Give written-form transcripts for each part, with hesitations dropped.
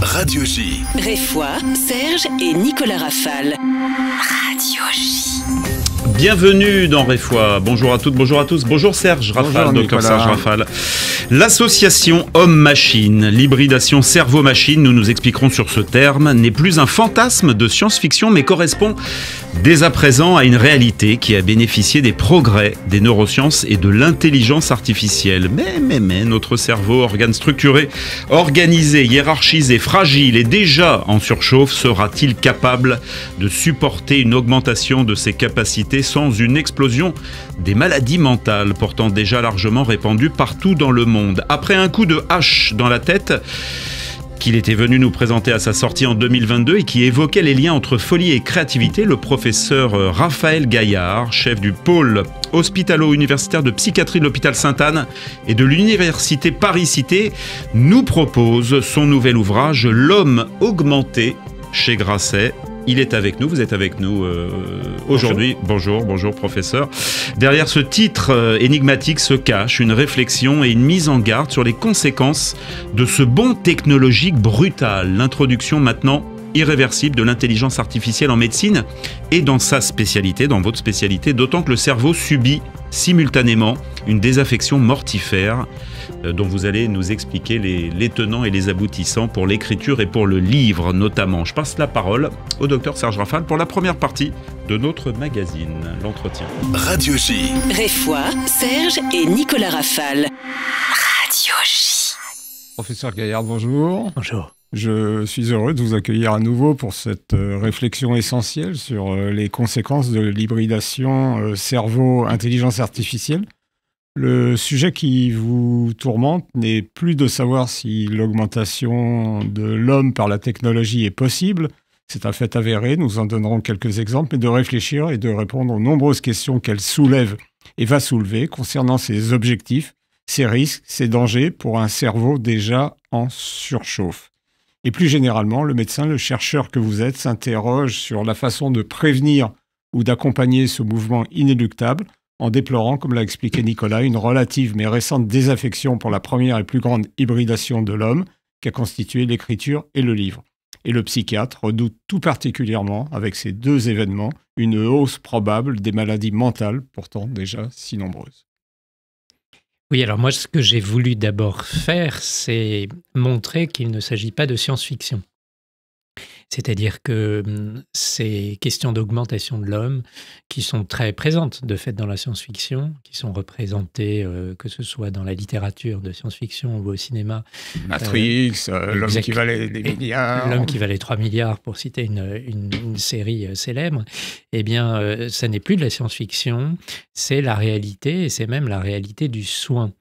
Radio J. Réfoy, Serge et Nicolas Rafale. Radio J. Bienvenue dans Réfoy. Bonjour à toutes, bonjour à tous. Bonjour Serge Rafale, docteur Serge Rafale. L'association homme-machine, l'hybridation cerveau-machine, nous nous expliquerons sur ce terme, n'est plus un fantasme de science-fiction, mais correspond dès à présent à une réalité qui a bénéficié des progrès des neurosciences et de l'intelligence artificielle. Mais, notre cerveau, organe structuré, organisé, hiérarchisé, fragile et déjà en surchauffe, sera-t-il capable de supporter une augmentation de ses capacités sans une explosion des maladies mentales, pourtant déjà largement répandues partout dans le monde? Après un coup de hache dans la tête qu'il était venu nous présenter à sa sortie en 2022 et qui évoquait les liens entre folie et créativité, le professeur Raphaël Gaillard, chef du pôle hospitalo-universitaire de psychiatrie de l'hôpital Sainte-Anne et de l'université Paris-Cité, nous propose son nouvel ouvrage « L'homme augmenté » chez Grasset. Il est avec nous, vous êtes avec nous aujourd'hui. Bonjour professeur. Derrière ce titre énigmatique se cache une réflexion et une mise en garde sur les conséquences de ce bond technologique brutal. L'introduction maintenant irréversible de l'intelligence artificielle en médecine et dans sa spécialité, dans votre spécialité, d'autant que le cerveau subit simultanément une désaffection mortifère dont vous allez nous expliquer les tenants et les aboutissants pour l'écriture et pour le livre notamment. Je passe la parole au docteur Serge Rafale pour la première partie de notre magazine, l'entretien. Radio J. Réfoy, Serge et Nicolas Rafale. Radio J. Professeur Gaillard, bonjour. Bonjour. Je suis heureux de vous accueillir à nouveau pour cette réflexion essentielle sur les conséquences de l'hybridation cerveau-intelligence artificielle. Le sujet qui vous tourmente n'est plus de savoir si l'augmentation de l'homme par la technologie est possible. C'est un fait avéré, nous en donnerons quelques exemples, mais de réfléchir et de répondre aux nombreuses questions qu'elle soulève et va soulever concernant ses objectifs, ses risques, ses dangers pour un cerveau déjà en surchauffe. Et plus généralement, le médecin, le chercheur que vous êtes, s'interroge sur la façon de prévenir ou d'accompagner ce mouvement inéluctable, en déplorant, comme l'a expliqué Nicolas, une relative mais récente désaffection pour la première et plus grande hybridation de l'homme qu'a constitué l'écriture et le livre. Et le psychiatre redoute tout particulièrement, avec ces deux événements, une hausse probable des maladies mentales, pourtant déjà si nombreuses. Oui, alors moi, ce que j'ai voulu d'abord faire, c'est montrer qu'il ne s'agit pas de science-fiction. C'est-à-dire que ces questions d'augmentation de l'homme, qui sont très présentes de fait dans la science-fiction, qui sont représentées que ce soit dans la littérature de science-fiction ou au cinéma. Matrix, l'homme qui valait des milliards. L'homme qui valait 3 milliards, pour citer une série célèbre. Eh bien, ça n'est plus de la science-fiction, c'est la réalité, et c'est même la réalité du soin.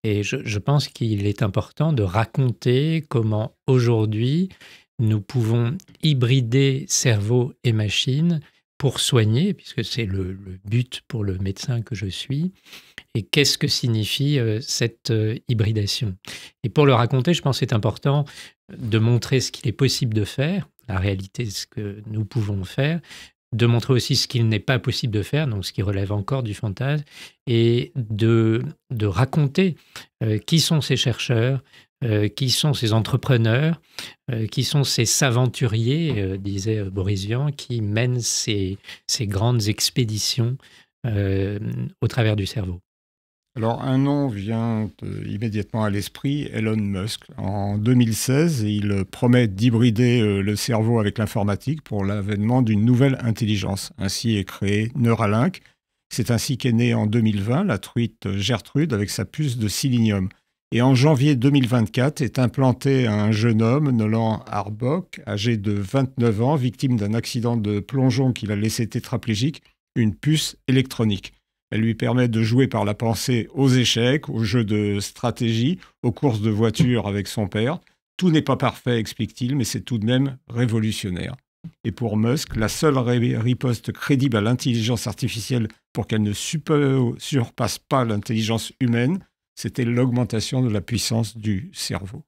Et je pense qu'il est important de raconter comment aujourd'hui, nous pouvons hybrider cerveau et machine pour soigner, puisque c'est le but pour le médecin que je suis. Et qu'est-ce que signifie cette hybridation? Et pour le raconter, je pense que c'est important de montrer ce qu'il est possible de faire, la réalité, ce que nous pouvons faire, de montrer aussi ce qu'il n'est pas possible de faire, donc ce qui relève encore du fantasme, et de raconter qui sont ces chercheurs, qui sont ces entrepreneurs, qui sont ces s'aventuriers, disait Boris Vian, qui mènent ces grandes expéditions au travers du cerveau. Alors, un nom vient immédiatement à l'esprit, Elon Musk. En 2016, il promet d'hybrider le cerveau avec l'informatique pour l'avènement d'une nouvelle intelligence. Ainsi est créé Neuralink. C'est ainsi qu'est née en 2020 la truite Gertrude avec sa puce de silicium. Et en janvier 2024 est implanté un jeune homme, Nolan Arbok, âgé de 29 ans, victime d'un accident de plongeon qui l'a laissé tétraplégique, une puce électronique. Elle lui permet de jouer par la pensée aux échecs, aux jeux de stratégie, aux courses de voiture avec son père. Tout n'est pas parfait, explique-t-il, mais c'est tout de même révolutionnaire. Et pour Musk, la seule riposte crédible à l'intelligence artificielle pour qu'elle ne surpasse pas l'intelligence humaine, c'était l'augmentation de la puissance du cerveau.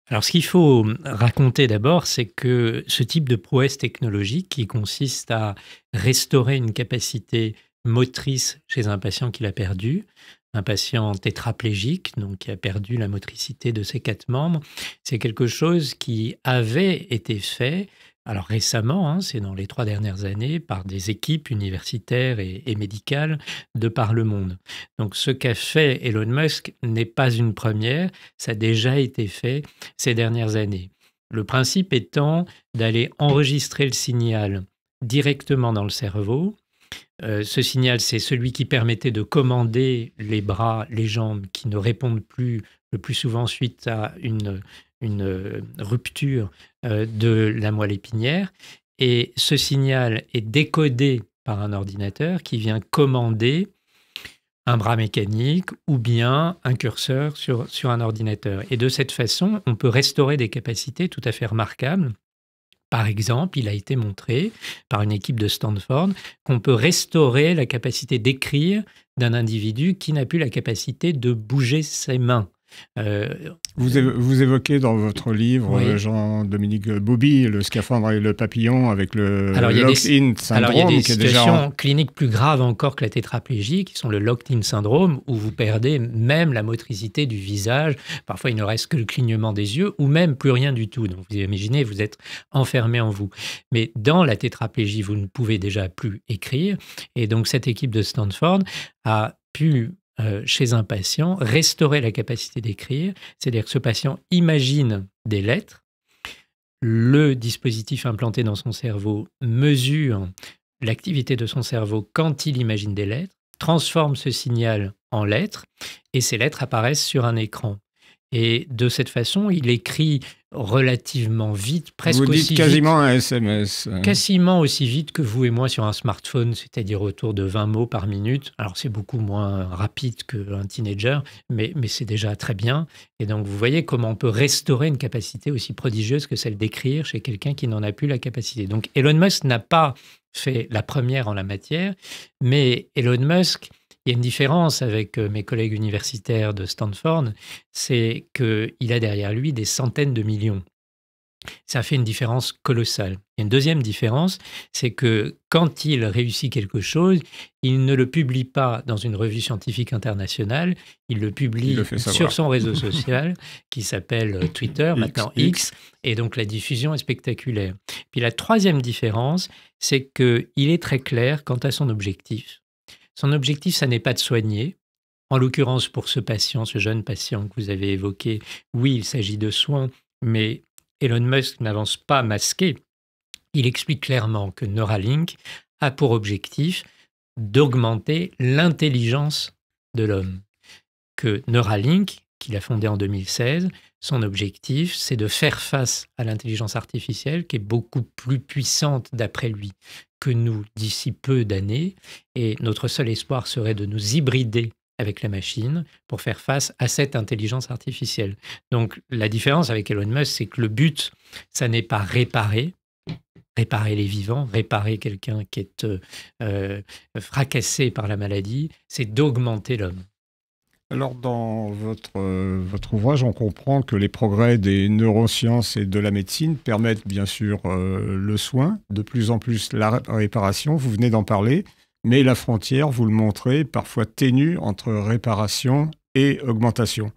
Alors, ce qu'il faut raconter d'abord, c'est que ce type de prouesse technologique qui consiste à restaurer une capacité motrice chez un patient qui l'a perdu, un patient tétraplégique, donc qui a perdu la motricité de ses 4 membres. C'est quelque chose qui avait été fait, alors récemment, c'est dans les 3 dernières années, par des équipes universitaires et médicales de par le monde. Donc ce qu'a fait Elon Musk n'est pas une première, ça a déjà été fait ces dernières années. Le principe étant d'aller enregistrer le signal directement dans le cerveau. Ce signal, c'est celui qui permettait de commander les bras, les jambes qui ne répondent plus, le plus souvent suite à une rupture de la moelle épinière. Et ce signal est décodé par un ordinateur qui vient commander un bras mécanique ou bien un curseur sur un ordinateur. Et de cette façon, on peut restaurer des capacités tout à fait remarquables. Par exemple, il a été montré par une équipe de Stanford qu'on peut restaurer la capacité d'écrire d'un individu qui n'a plus la capacité de bouger ses mains. Vous évoquez dans votre livre, oui, Jean-Dominique Bauby, le scaphandre et le papillon avec le locked-in syndrome. Alors, il y a des situations cliniques plus graves encore que la tétraplégie, qui sont le locked-in syndrome, où vous perdez même la motricité du visage. Parfois, il ne reste que le clignement des yeux, ou même plus rien du tout. Donc, vous imaginez, vous êtes enfermé en vous. Mais dans la tétraplégie, vous ne pouvez déjà plus écrire. Et donc, cette équipe de Stanford a pu chez un patient, restaurer la capacité d'écrire, c'est-à-dire que ce patient imagine des lettres, le dispositif implanté dans son cerveau mesure l'activité de son cerveau quand il imagine des lettres, transforme ce signal en lettres, et ces lettres apparaissent sur un écran. Et de cette façon, il écrit relativement vite, presque aussi vite. Vous dites quasiment un SMS. Quasiment aussi vite que vous et moi sur un smartphone, c'est-à-dire autour de 20 mots par minute. Alors, c'est beaucoup moins rapide qu'un teenager, mais c'est déjà très bien. Et donc, vous voyez comment on peut restaurer une capacité aussi prodigieuse que celle d'écrire chez quelqu'un qui n'en a plus la capacité. Donc, Elon Musk n'a pas fait la première en la matière, mais Elon Musk... Il y a une différence avec mes collègues universitaires de Stanford, c'est qu'il a derrière lui des centaines de millions. Ça fait une différence colossale. Et une deuxième différence, c'est que quand il réussit quelque chose, il ne le publie pas dans une revue scientifique internationale, il le publie sur son réseau social qui s'appelle Twitter, maintenant X, et donc la diffusion est spectaculaire. Puis la troisième différence, c'est qu'il est très clair quant à son objectif. Son objectif, ça n'est pas de soigner. En l'occurrence, pour ce patient, ce jeune patient que vous avez évoqué, oui, il s'agit de soins, mais Elon Musk n'avance pas masqué. Il explique clairement que Neuralink a pour objectif d'augmenter l'intelligence de l'homme. Que Neuralink, qu'il a fondé en 2016, son objectif, c'est de faire face à l'intelligence artificielle qui est beaucoup plus puissante, d'après lui, que nous d'ici peu d'années. Et notre seul espoir serait de nous hybrider avec la machine pour faire face à cette intelligence artificielle. Donc, la différence avec Elon Musk, c'est que le but, ça n'est pas réparer les vivants, réparer quelqu'un qui est fracassé par la maladie, c'est d'augmenter l'homme. Alors, dans votre ouvrage, on comprend que les progrès des neurosciences et de la médecine permettent bien sûr le soin, de plus en plus la réparation, vous venez d'en parler, mais la frontière, vous le montrez, parfois ténue entre réparation et augmentation.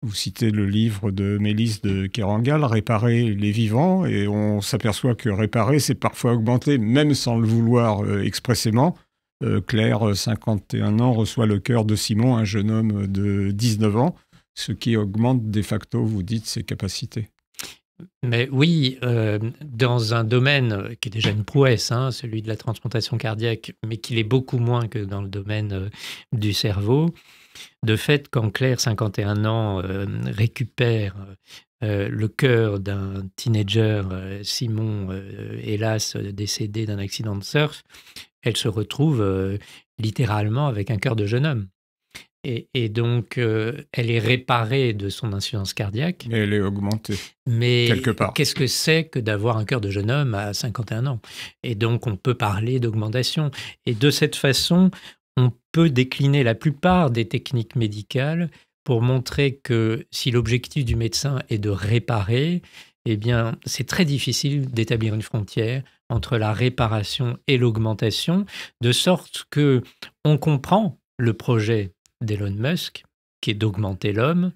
Vous citez le livre de Mélisse de Kerangal, « Réparer les vivants », et on s'aperçoit que réparer, c'est parfois augmenter, même sans le vouloir expressément. Claire, 51 ans, reçoit le cœur de Simon, un jeune homme de 19 ans, ce qui augmente de facto, vous dites, ses capacités. Mais oui, dans un domaine qui est déjà une prouesse, celui de la transplantation cardiaque, mais qui l'est beaucoup moins que dans le domaine du cerveau. De fait, quand Claire, 51 ans, récupère le cœur d'un teenager, Simon, hélas décédé d'un accident de surf, elle se retrouve littéralement avec un cœur de jeune homme. Et donc, elle est réparée de son insuffisance cardiaque. Mais elle est augmentée, mais quelque part. Qu'est-ce que c'est que d'avoir un cœur de jeune homme à 51 ans? Et donc, on peut parler d'augmentation. Et de cette façon, on peut décliner la plupart des techniques médicales pour montrer que si l'objectif du médecin est de réparer, eh bien, c'est très difficile d'établir une frontière entre la réparation et l'augmentation, de sorte que on comprend le projet d'Elon Musk, qui est d'augmenter l'homme,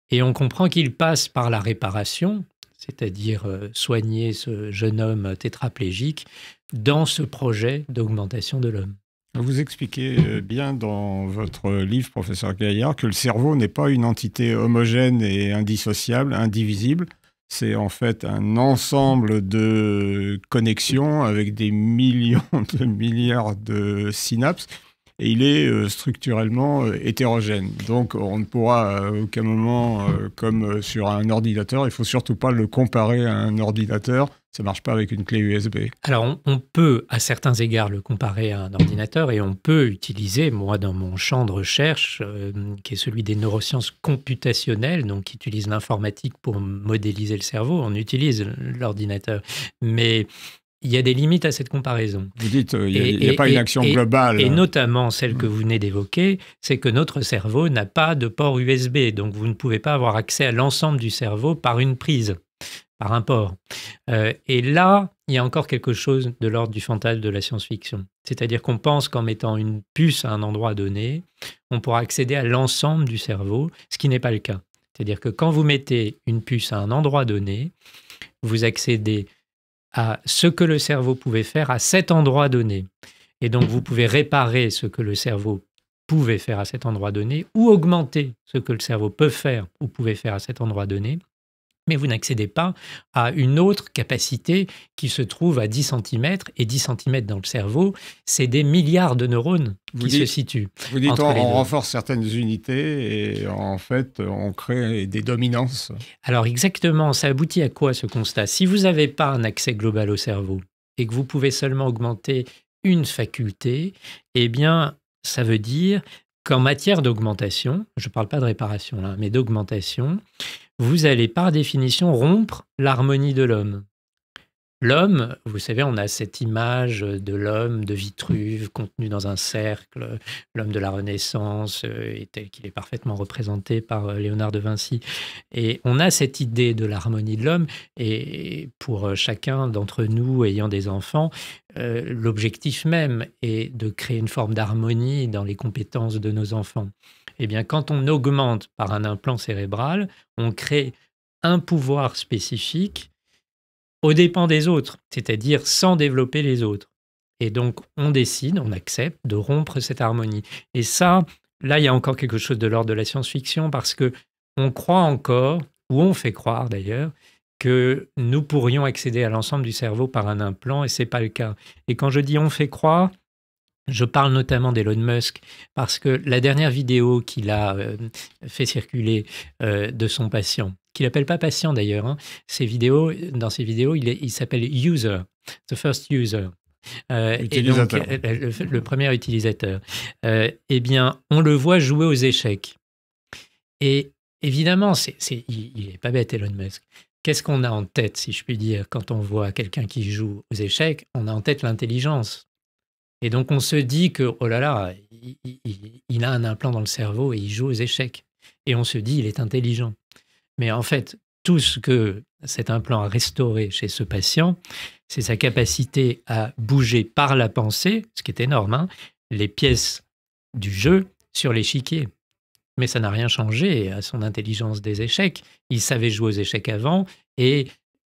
et on comprend qu'il passe par la réparation, c'est-à-dire soigner ce jeune homme tétraplégique, dans ce projet d'augmentation de l'homme. Vous expliquez bien dans votre livre, professeur Gaillard, que le cerveau n'est pas une entité homogène et indissociable, indivisible. C'est en fait un ensemble de connexions avec des millions de milliards de synapses. Et il est structurellement hétérogène. Donc, on ne pourra à aucun moment, comme sur un ordinateur, il ne faut surtout pas le comparer à un ordinateur. Ça ne marche pas avec une clé USB. Alors, on peut, à certains égards, le comparer à un ordinateur et on peut utiliser, moi, dans mon champ de recherche, qui est celui des neurosciences computationnelles, donc qui utilise l'informatique pour modéliser le cerveau, on utilise l'ordinateur. Mais il y a des limites à cette comparaison. Vous dites il n'y a pas une action globale. Et notamment celle que vous venez d'évoquer, c'est que notre cerveau n'a pas de port USB. Donc, vous ne pouvez pas avoir accès à l'ensemble du cerveau par une prise, par un port. Et là, il y a encore quelque chose de l'ordre du fantasme de la science-fiction. C'est-à-dire qu'on pense qu'en mettant une puce à un endroit donné, on pourra accéder à l'ensemble du cerveau, ce qui n'est pas le cas. C'est-à-dire que quand vous mettez une puce à un endroit donné, vous accédez à ce que le cerveau pouvait faire à cet endroit donné. Et donc, vous pouvez réparer ce que le cerveau pouvait faire à cet endroit donné ou augmenter ce que le cerveau peut faire ou pouvait faire à cet endroit donné. Mais vous n'accédez pas à une autre capacité qui se trouve à 10 cm. Et 10 cm dans le cerveau, c'est des milliards de neurones qui se situent. Vous dites on renforce certaines unités et en fait, on crée des dominances. Alors exactement, ça aboutit à quoi ce constat? Si vous n'avez pas un accès global au cerveau et que vous pouvez seulement augmenter une faculté, eh bien, ça veut dire qu'en matière d'augmentation, je ne parle pas de réparation là, mais d'augmentation, vous allez par définition rompre l'harmonie de l'homme. L'homme, vous savez, on a cette image de l'homme de Vitruve contenu dans un cercle, l'homme de la Renaissance, tel qu'il est parfaitement représenté par Léonard de Vinci. Et on a cette idée de l'harmonie de l'homme, et pour chacun d'entre nous ayant des enfants, l'objectif même est de créer une forme d'harmonie dans les compétences de nos enfants. Eh bien, quand on augmente par un implant cérébral, on crée un pouvoir spécifique aux dépens des autres, c'est-à-dire sans développer les autres. Et donc, on décide, on accepte de rompre cette harmonie. Et ça, là, il y a encore quelque chose de l'ordre de la science-fiction parce qu'on croit encore, ou on fait croire d'ailleurs, que nous pourrions accéder à l'ensemble du cerveau par un implant, et ce n'est pas le cas. Et quand je dis on fait croire, je parle notamment d'Elon Musk parce que la dernière vidéo qu'il a fait circuler de son patient, qu'il n'appelle pas patient d'ailleurs, hein, dans ses vidéos, il s'appelle User, the first user. Et donc, le premier utilisateur. Eh bien, on le voit jouer aux échecs. Et évidemment, il n'est pas bête, Elon Musk. Qu'est-ce qu'on a en tête, si je puis dire, quand on voit quelqu'un qui joue aux échecs? On a en tête l'intelligence. Et donc, on se dit que, oh là là, il a un implant dans le cerveau et il joue aux échecs. Et on se dit, il est intelligent. Mais en fait, tout ce que cet implant a restauré chez ce patient, c'est sa capacité à bouger par la pensée, ce qui est énorme, hein, les pièces du jeu sur l'échiquier. Mais ça n'a rien changé à son intelligence des échecs. Il savait jouer aux échecs avant et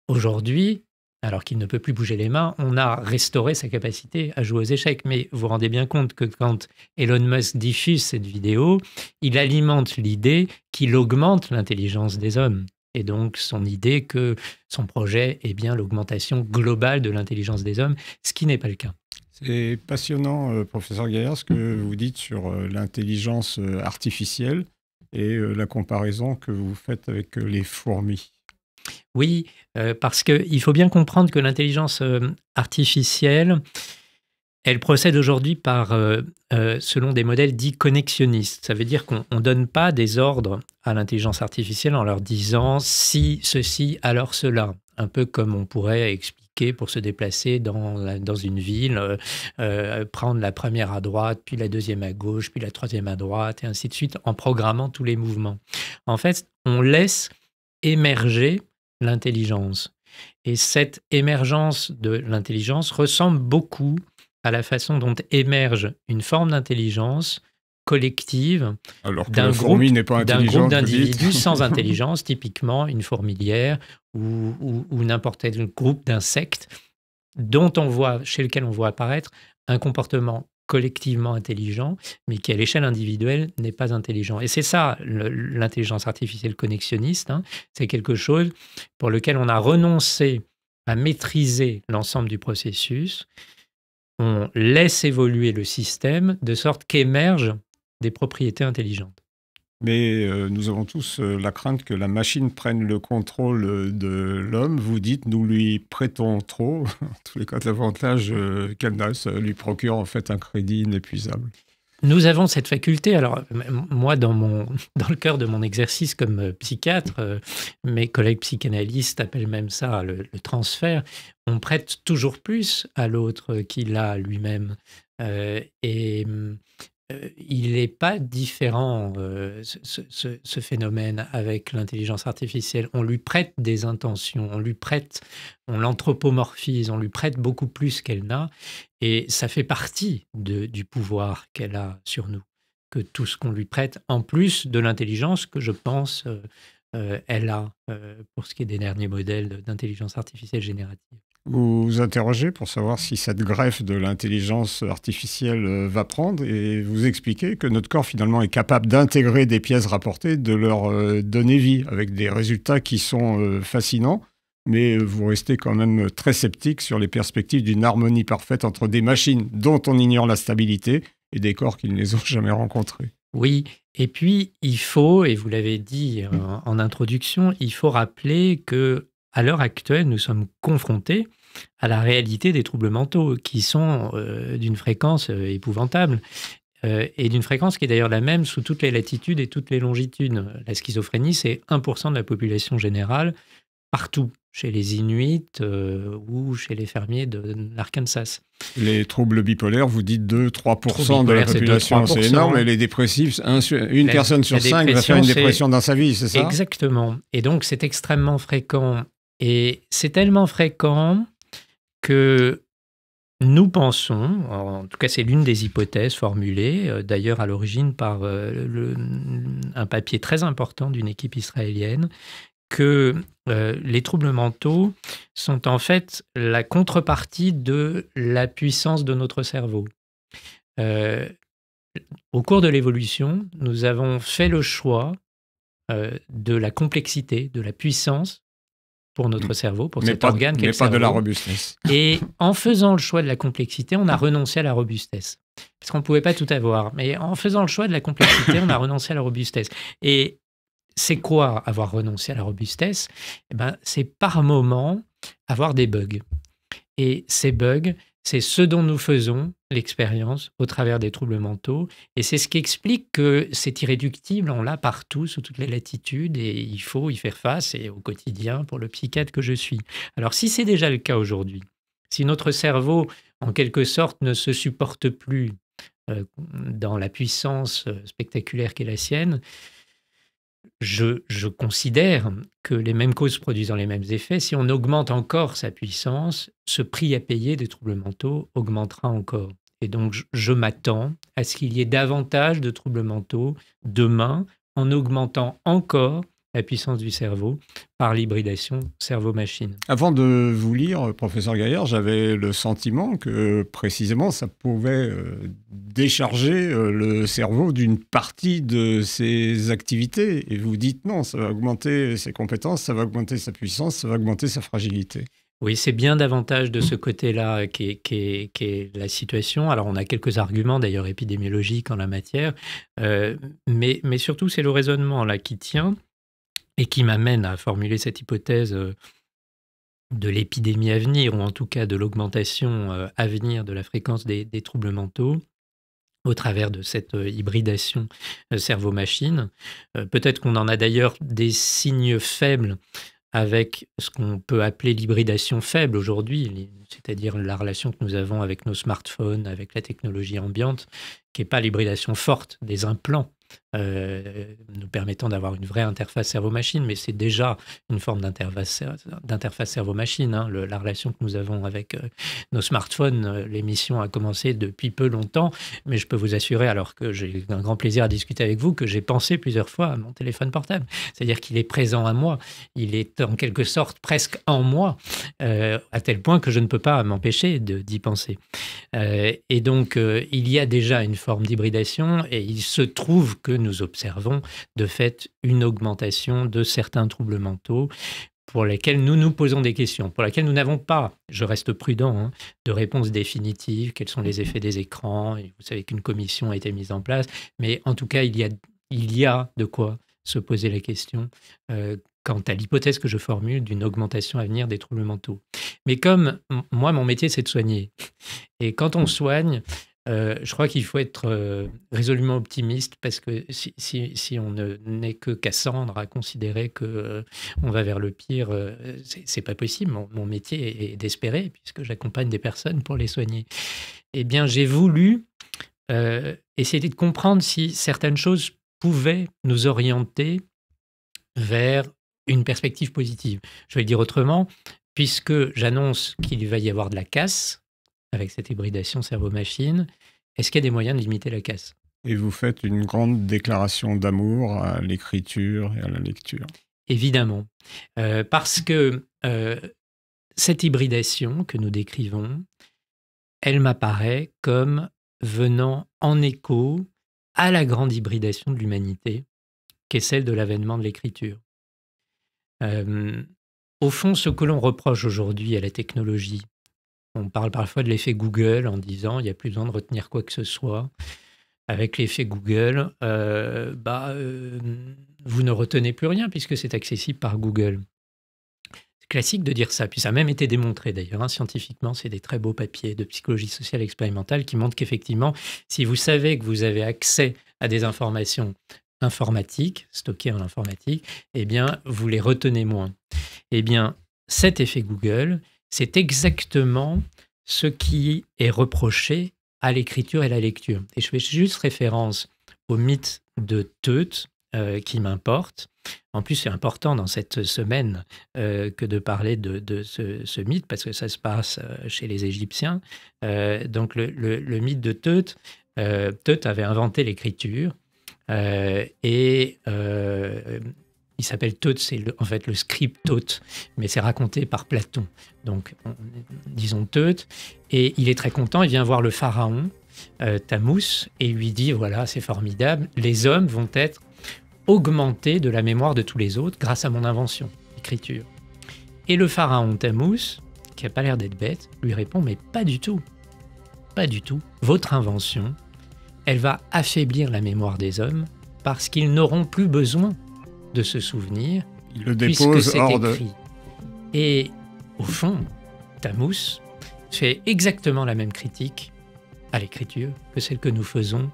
aujourd'hui, alors qu'il ne peut plus bouger les mains, on a restauré sa capacité à jouer aux échecs. Mais vous vous rendez bien compte que quand Elon Musk diffuse cette vidéo, il alimente l'idée qu'il augmente l'intelligence des hommes. Et donc son idée que son projet est bien l'augmentation globale de l'intelligence des hommes, ce qui n'est pas le cas. C'est passionnant, professeur Gaillard, ce que vous dites sur l'intelligence artificielle et la comparaison que vous faites avec les fourmis. Oui, parce qu'il faut bien comprendre que l'intelligence artificielle, elle procède aujourd'hui selon des modèles dits connexionnistes. Ça veut dire qu'on ne donne pas des ordres à l'intelligence artificielle en leur disant « si ceci, alors cela ». Un peu comme on pourrait expliquer pour se déplacer dans une ville, prendre la première à droite, puis la deuxième à gauche, puis la troisième à droite, et ainsi de suite, en programmant tous les mouvements. En fait, on laisse émerger l'intelligence. Et cette émergence de l'intelligence ressemble beaucoup à la façon dont émerge une forme d'intelligence collective alors que la fourmi n'est pas intelligente, d'un groupe d'individus sans intelligence, typiquement une fourmilière ou n'importe quel groupe d'insectes chez lequel on voit apparaître un comportement collectivement intelligent, mais qui à l'échelle individuelle n'est pas intelligent. Et c'est ça l'intelligence artificielle connexionniste, hein. C'est quelque chose pour lequel on a renoncé à maîtriser l'ensemble du processus. On laisse évoluer le système de sorte qu'émergent des propriétés intelligentes. Mais nous avons tous la crainte que la machine prenne le contrôle de l'homme. Vous dites, nous lui prêtons trop. En tous les cas, l'avantage qu'elle a, ça lui procure en fait un crédit inépuisable. Nous avons cette faculté. Alors, moi, dans le cœur de mon exercice comme psychiatre, mes collègues psychanalystes appellent même ça le transfert. On prête toujours plus à l'autre qu'il a lui-même. Il n'est pas différent, ce phénomène, avec l'intelligence artificielle. On lui prête des intentions, on l'anthropomorphise, on lui prête beaucoup plus qu'elle n'a. Et ça fait partie du pouvoir qu'elle a sur nous, que tout ce qu'on lui prête, en plus de l'intelligence que je pense elle a pour ce qui est des derniers modèles d'intelligence artificielle générative. Vous vous interrogez pour savoir si cette greffe de l'intelligence artificielle va prendre et vous expliquez que notre corps finalement est capable d'intégrer des pièces rapportées, de leur donner vie avec des résultats qui sont fascinants, mais vous restez quand même très sceptique sur les perspectives d'une harmonie parfaite entre des machines dont on ignore la stabilité et des corps qui ne les ont jamais rencontrés. Oui, et puis il faut, et vous l'avez dit en introduction, il faut rappeler que à l'heure actuelle, nous sommes confrontés à la réalité des troubles mentaux qui sont d'une fréquence épouvantable et d'une fréquence qui est d'ailleurs la même sous toutes les latitudes et toutes les longitudes. La schizophrénie, c'est 1% de la population générale partout, chez les Inuits ou chez les fermiers de l'Arkansas. Les troubles bipolaires, vous dites 2-3% de la population, c'est énorme. Et les dépressifs, une personne sur 5 va faire une dépression dans sa vie, c'est ça? Exactement. Et donc, c'est extrêmement fréquent. Et c'est tellement fréquent que nous pensons, en tout cas c'est l'une des hypothèses formulées, d'ailleurs à l'origine par un papier très important d'une équipe israélienne, que les troubles mentaux sont en fait la contrepartie de la puissance de notre cerveau. Au cours de l'évolution, nous avons fait le choix de la complexité, de la puissance pour notre cerveau, pour cet organe qu'est le cerveau. Mais pas de la robustesse. Et en faisant le choix de la complexité, on a renoncé à la robustesse. Parce qu'on ne pouvait pas tout avoir. Mais en faisant le choix de la complexité, on a renoncé à la robustesse. Et c'est quoi avoir renoncé à la robustesse? C'est par moment avoir des bugs. Et ces bugs, c'est ce dont nous faisons l'expérience au travers des troubles mentaux. Et c'est ce qui explique que c'est irréductible, on l'a partout, sous toutes les latitudes, et il faut y faire face, et au quotidien, pour le psychiatre que je suis. Alors si c'est déjà le cas aujourd'hui, si notre cerveau, en quelque sorte, ne se supporte plus dans la puissance spectaculaire qu'est la sienne, je considère que les mêmes causes produisant les mêmes effets, si on augmente encore sa puissance, ce prix à payer des troubles mentaux augmentera encore. Et donc, je m'attends à ce qu'il y ait davantage de troubles mentaux demain, en augmentant encore la puissance du cerveau par l'hybridation cerveau-machine. Avant de vous lire, professeur Gaillard, j'avais le sentiment que précisément ça pouvait décharger le cerveau d'une partie de ses activités. Et vous dites non, ça va augmenter ses compétences, ça va augmenter sa puissance, ça va augmenter sa fragilité. Oui, c'est bien davantage de ce côté-là qu'est la situation. Alors, on a quelques arguments, d'ailleurs, épidémiologiques en la matière, mais surtout, c'est le raisonnement là qui tient et qui m'amène à formuler cette hypothèse de l'épidémie à venir, ou en tout cas de l'augmentation à venir de la fréquence des troubles mentaux au travers de cette hybridation cerveau-machine. Peut-être qu'on en a d'ailleurs des signes faibles avec ce qu'on peut appeler l'hybridation faible aujourd'hui, c'est-à-dire la relation que nous avons avec nos smartphones, avec la technologie ambiante, qui n'est pas l'hybridation forte des implants nous permettant d'avoir une vraie interface cerveau-machine, mais c'est déjà une forme d'interface cerveau-machine. Hein. La relation que nous avons avec nos smartphones, l'émission a commencé depuis peu longtemps, mais je peux vous assurer, alors que j'ai un grand plaisir à discuter avec vous, que j'ai pensé plusieurs fois à mon téléphone portable. C'est-à-dire qu'il est présent à moi, il est en quelque sorte presque en moi, à tel point que je ne peux pas m'empêcher d'y penser. Et donc, il y a déjà une forme d'hybridation et il se trouve que nous observons de fait une augmentation de certains troubles mentaux pour lesquels nous nous posons des questions, pour lesquels nous n'avons pas, je reste prudent, hein, de réponse définitive. Quels sont les effets des écrans? Et vous savez qu'une commission a été mise en place, mais en tout cas, il y a de quoi se poser la question quant à l'hypothèse que je formule d'une augmentation à venir des troubles mentaux. Mais comme moi, mon métier, c'est de soigner. Et quand on soigne, je crois qu'il faut être résolument optimiste parce que si on n'est que Cassandre à considérer qu'on va vers le pire, c'est pas possible. Mon métier est d'espérer puisque j'accompagne des personnes pour les soigner. Eh bien, j'ai voulu essayer de comprendre si certaines choses pouvaient nous orienter vers une perspective positive. Je vais le dire autrement, puisque j'annonce qu'il va y avoir de la casse avec cette hybridation cerveau-machine, est-ce qu'il y a des moyens de limiter la casse? Et vous faites une grande déclaration d'amour à l'écriture et à la lecture. Évidemment, parce que cette hybridation que nous décrivons, elle m'apparaît comme venant en écho à la grande hybridation de l'humanité, qui est celle de l'avènement de l'écriture. Au fond, ce que l'on reproche aujourd'hui à la technologie, on parle parfois de l'effet Google en disant il n'y a plus besoin de retenir quoi que ce soit. Avec l'effet Google, vous ne retenez plus rien puisque c'est accessible par Google. C'est classique de dire ça, puis ça a même été démontré d'ailleurs, hein, scientifiquement, c'est des très beaux papiers de psychologie sociale expérimentale qui montrent qu'effectivement, si vous savez que vous avez accès à des informations informatiques, stockées en informatique, eh bien, vous les retenez moins. Eh bien, cet effet Google, c'est exactement ce qui est reproché à l'écriture et à la lecture. Et je fais juste référence au mythe de Teut, qui m'importe. En plus, c'est important dans cette semaine que de parler de ce mythe, parce que ça se passe chez les Égyptiens. Donc, le mythe de Teut, Teut avait inventé l'écriture, il s'appelle Teut, c'est en fait le script Teut, mais c'est raconté par Platon. Donc, disons Teut, et il est très content, il vient voir le pharaon, Thammuz, et lui dit, voilà, c'est formidable, les hommes vont être augmentés de la mémoire de tous les autres grâce à mon invention, l'écriture. Et le pharaon Thammuz, qui n'a pas l'air d'être bête, lui répond, mais pas du tout, pas du tout, votre invention, elle va affaiblir la mémoire des hommes parce qu'ils n'auront plus besoin de se souvenir, il le puisque dépose c'est hors écrit. Et au fond, Thammuz fait exactement la même critique à l'écriture que celle que nous faisons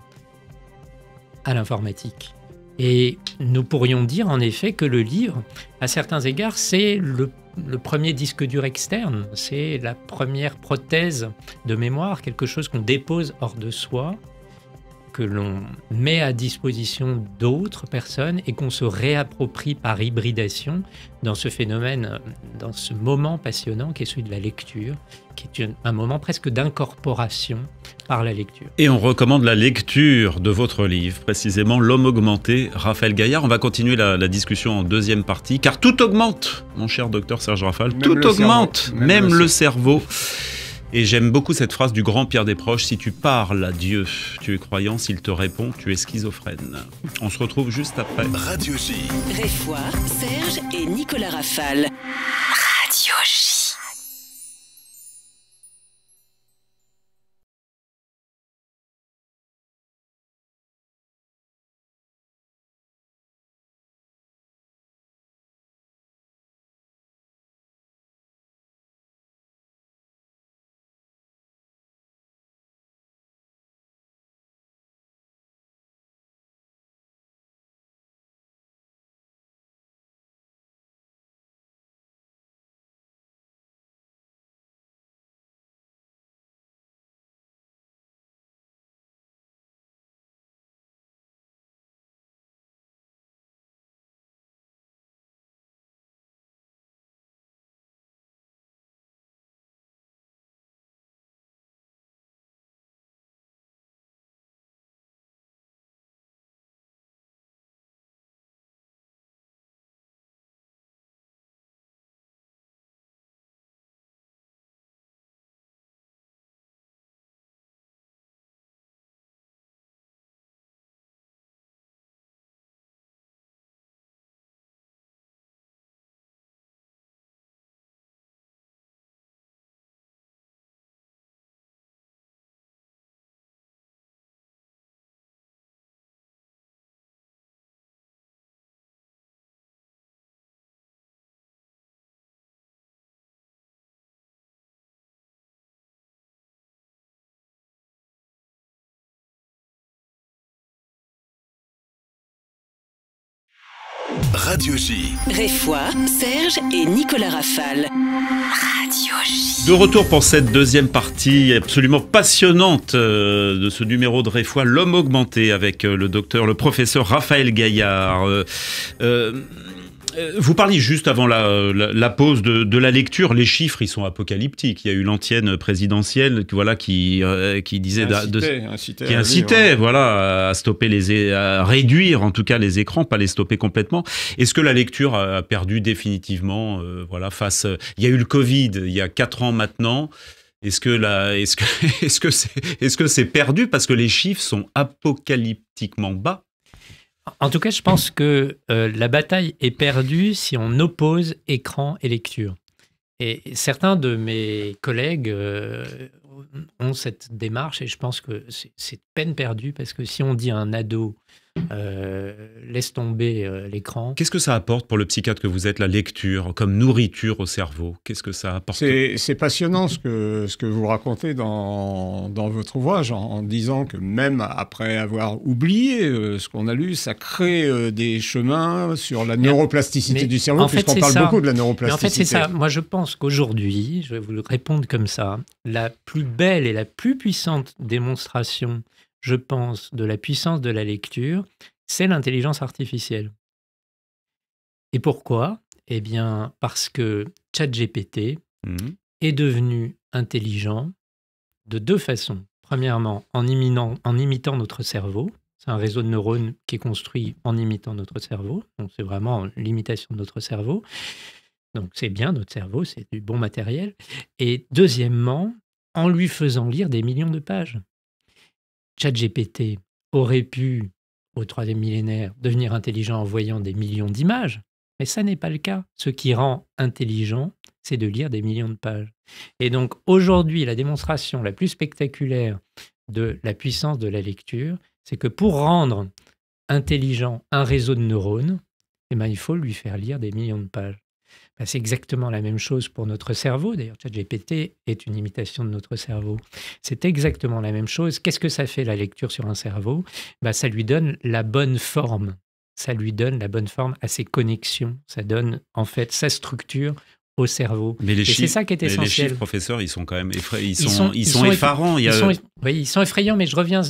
à l'informatique. Et nous pourrions dire en effet que le livre, à certains égards, c'est le premier disque dur externe, c'est la première prothèse de mémoire, quelque chose qu'on dépose hors de soi, que l'on met à disposition d'autres personnes et qu'on se réapproprie par hybridation dans ce phénomène, dans ce moment passionnant qui est celui de la lecture, qui est un moment presque d'incorporation par la lecture. Et on recommande la lecture de votre livre, précisément L'homme augmenté, Raphaël Gaillard. On va continuer la discussion en deuxième partie, car tout augmente, mon cher docteur Serge Rafal, tout augmente, même le cerveau. Et j'aime beaucoup cette phrase du grand Pierre Desproges, si tu parles à Dieu, tu es croyant, s'il te répond, tu es schizophrène. On se retrouve juste après. Radio J. Réfoy, Serge et Nicolas Rafal. Radio J. Radio J. Réfoy, Serge et Nicolas Rafal. Radio J. De retour pour cette deuxième partie absolument passionnante de ce numéro de Réfoy, l'homme augmenté, avec le professeur Raphaël Gaillard. Vous parliez juste avant la pause de la lecture. Les chiffres, ils sont apocalyptiques. Il y a eu l'antienne présidentielle, qui disait, qui incitait, voilà, à stopper à réduire en tout cas les écrans, pas les stopper complètement. Est-ce que la lecture a perdu définitivement, il y a eu le Covid il y a 4 ans maintenant. Est-ce que c'est perdu parce que les chiffres sont apocalyptiquement bas? En tout cas, je pense que la bataille est perdue si on oppose écran et lecture. Et certains de mes collègues ont cette démarche et je pense que c'est peine perdue parce que si on dit à un ado laisse tomber l'écran. Qu'est-ce que ça apporte pour le psychiatre que vous êtes, la lecture, comme nourriture au cerveau? Qu'est-ce que ça apporte? C'est passionnant ce que vous racontez dans votre ouvrage, en disant que même après avoir oublié ce qu'on a lu, ça crée des chemins sur la neuroplasticité du cerveau, puisqu'on parle beaucoup de la neuroplasticité. Mais en fait, c'est ça. Moi, je pense qu'aujourd'hui, je vais vous le répondre comme ça, la plus belle et la plus puissante démonstration, je pense, de la puissance de la lecture, c'est l'intelligence artificielle. Et pourquoi? Eh bien, parce que ChatGPT est devenu intelligent de 2 façons. Premièrement, en imitant notre cerveau. C'est un réseau de neurones qui est construit en imitant notre cerveau. Donc, c'est vraiment l'imitation de notre cerveau. Donc, c'est bien, notre cerveau, c'est du bon matériel. Et deuxièmement, en lui faisant lire des millions de pages. ChatGPT aurait pu, au 3e millénaire, devenir intelligent en voyant des millions d'images, mais ça n'est pas le cas. Ce qui rend intelligent, c'est de lire des millions de pages. Et donc aujourd'hui, la démonstration la plus spectaculaire de la puissance de la lecture, c'est que pour rendre intelligent un réseau de neurones, eh ben, il faut lui faire lire des millions de pages. Ben, c'est exactement la même chose pour notre cerveau. D'ailleurs, ChatGPT est une imitation de notre cerveau. C'est exactement la même chose. Qu'est-ce que ça fait, la lecture sur un cerveau? Ben, ça lui donne la bonne forme. Ça lui donne la bonne forme à ses connexions. Ça donne, en fait, sa structure au cerveau. Mais c'est ça qui est essentiel. Les chiffres, professeur, ils sont quand même ils sont effarants. Oui, ils sont effrayants, mais je reviens,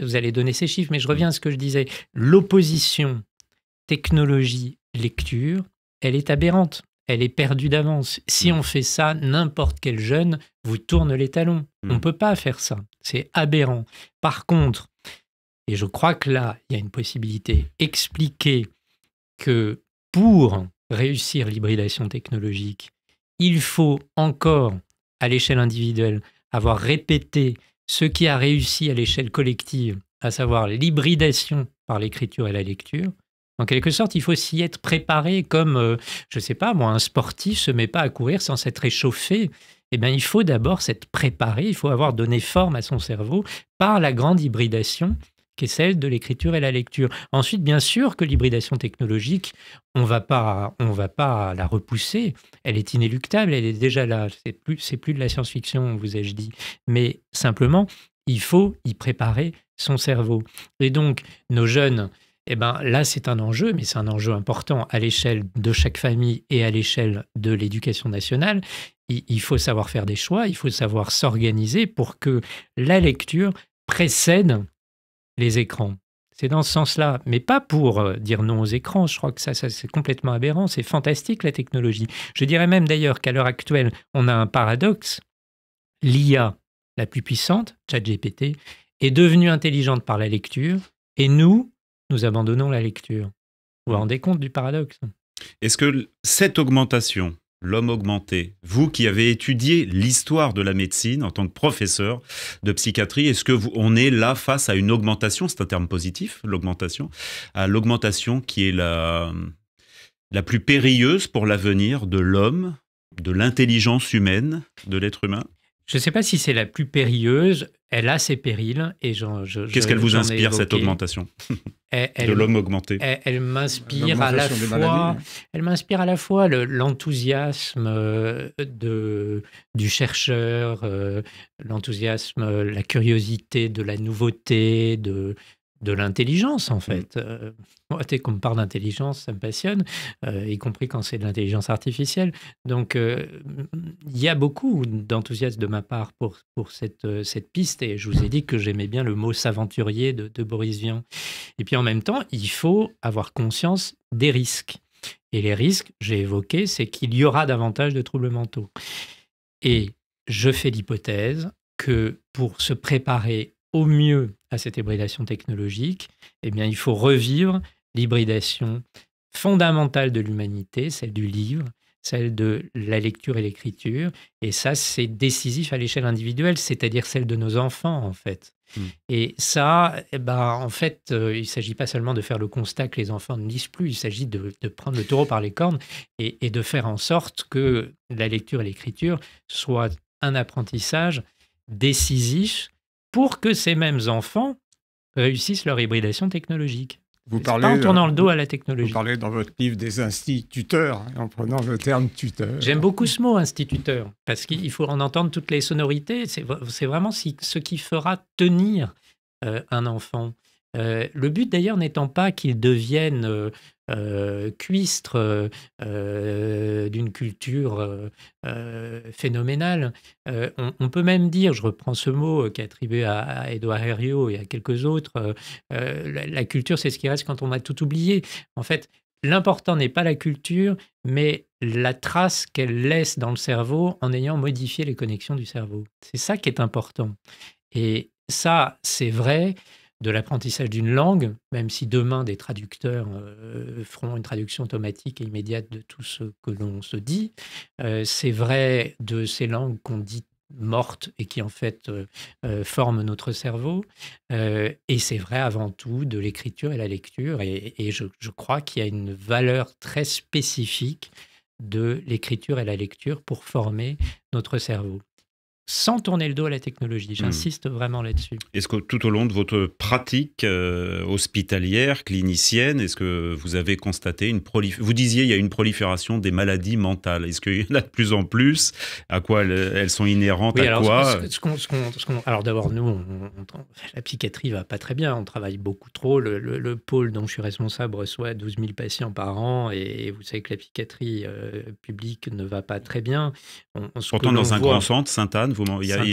vous allez donner ces chiffres, mais je reviens à ce que je disais. L'opposition technologie-lecture, elle est aberrante. Elle est perdue d'avance. Si on fait ça, n'importe quel jeune vous tourne les talons. On ne peut pas faire ça. C'est aberrant. Par contre, et je crois que là, il y a une possibilité, expliquer que pour réussir l'hybridation technologique, il faut encore, à l'échelle individuelle, avoir répété ce qui a réussi à l'échelle collective, à savoir l'hybridation par l'écriture et la lecture. En quelque sorte, il faut s'y être préparé comme, je ne sais pas, moi, un sportif ne se met pas à courir sans s'être échauffé. Eh bien, il faut d'abord s'être préparé, il faut avoir donné forme à son cerveau par la grande hybridation qui est celle de l'écriture et la lecture. Ensuite, bien sûr que l'hybridation technologique, on va pas la repousser. Elle est inéluctable, elle est déjà là. C'est plus de la science-fiction, vous ai-je dit. Mais simplement, il faut y préparer son cerveau. Et donc, nos jeunes... Eh ben, là, c'est un enjeu, mais c'est un enjeu important à l'échelle de chaque famille et à l'échelle de l'éducation nationale. Il faut savoir faire des choix, il faut savoir s'organiser pour que la lecture précède les écrans. C'est dans ce sens-là, mais pas pour dire non aux écrans. Je crois que ça c'est complètement aberrant. C'est fantastique, la technologie. Je dirais même d'ailleurs qu'à l'heure actuelle, on a un paradoxe. L'IA, la plus puissante, ChatGPT, est devenue intelligente par la lecture, et nous abandonnons la lecture. Vous vous rendez compte du paradoxe? Est-ce que cette augmentation, l'homme augmenté, vous qui avez étudié l'histoire de la médecine en tant que professeur de psychiatrie, est-ce que on est là face à une augmentation, c'est un terme positif, l'augmentation, à l'augmentation qui est la plus périlleuse pour l'avenir de l'homme, de l'intelligence humaine, de l'être humain? Je ne sais pas si c'est la plus périlleuse. Elle a ses périls. Qu'est-ce qu'elle vous inspire, cette augmentation de l'homme augmenté? Elle m'inspire à la fois l'enthousiasme du chercheur, l'enthousiasme, la curiosité de la nouveauté, de de l'intelligence, en fait. Moi, dès qu'on me parle d'intelligence, ça me passionne, y compris quand c'est de l'intelligence artificielle. Donc, il y a beaucoup d'enthousiasme de ma part pour cette piste, et je vous ai dit que j'aimais bien le mot s'aventurier de Boris Vian. Et puis, en même temps, il faut avoir conscience des risques. Et les risques, j'ai évoqué, c'est qu'il y aura davantage de troubles mentaux. Et je fais l'hypothèse que pour se préparer au mieux à cette hybridation technologique, eh bien, il faut revivre l'hybridation fondamentale de l'humanité, celle du livre, celle de la lecture et l'écriture. Et ça, c'est décisif à l'échelle individuelle, c'est-à-dire celle de nos enfants, en fait. Et ça, en fait, il ne s'agit pas seulement de faire le constat que les enfants ne lisent plus, il s'agit de prendre le taureau par les cornes et de faire en sorte que la lecture et l'écriture soient un apprentissage décisif pour que ces mêmes enfants réussissent leur hybridation technologique. Vous pas parlez, en tournant le dos à la technologie. Vous parlez dans votre livre des instituteurs, en prenant le terme tuteur. J'aime beaucoup ce mot, instituteur, parce qu'il faut en entendre toutes les sonorités. C'est vraiment ce qui fera tenir un enfant. Le but d'ailleurs n'étant pas qu'il devienne cuistre d'une culture phénoménale. On peut même dire, je reprends ce mot qui est attribué à Édouard Herriot et à quelques autres, la culture c'est ce qui reste quand on a tout oublié. En fait, l'important n'est pas la culture, mais la trace qu'elle laisse dans le cerveau en ayant modifié les connexions du cerveau. C'est ça qui est important. Et ça, c'est vrai de l'apprentissage d'une langue, même si demain des traducteurs feront une traduction automatique et immédiate de tout ce que l'on se dit. C'est vrai de ces langues qu'on dit mortes et qui en fait forment notre cerveau. Et c'est vrai avant tout de l'écriture et la lecture. Et je crois qu'il y a une valeur très spécifique de l'écriture et la lecture pour former notre cerveau. Sans tourner le dos à la technologie. J'insiste vraiment là-dessus. Est-ce que tout au long de votre pratique hospitalière, clinicienne, est-ce que vous avez constaté vous disiez il y a une prolifération des maladies mentales. Est-ce qu'il y en a de plus en plus? À quoi elles sont inhérentes? Oui, à alors, quoi alors d'abord, nous, la psychiatrie va pas très bien. On travaille beaucoup trop. Le pôle dont je suis responsable reçoit 12 000 patients par an. Et vous savez que la psychiatrie publique ne va pas très bien. Pourtant, dans un grand centre, Sainte-Anne,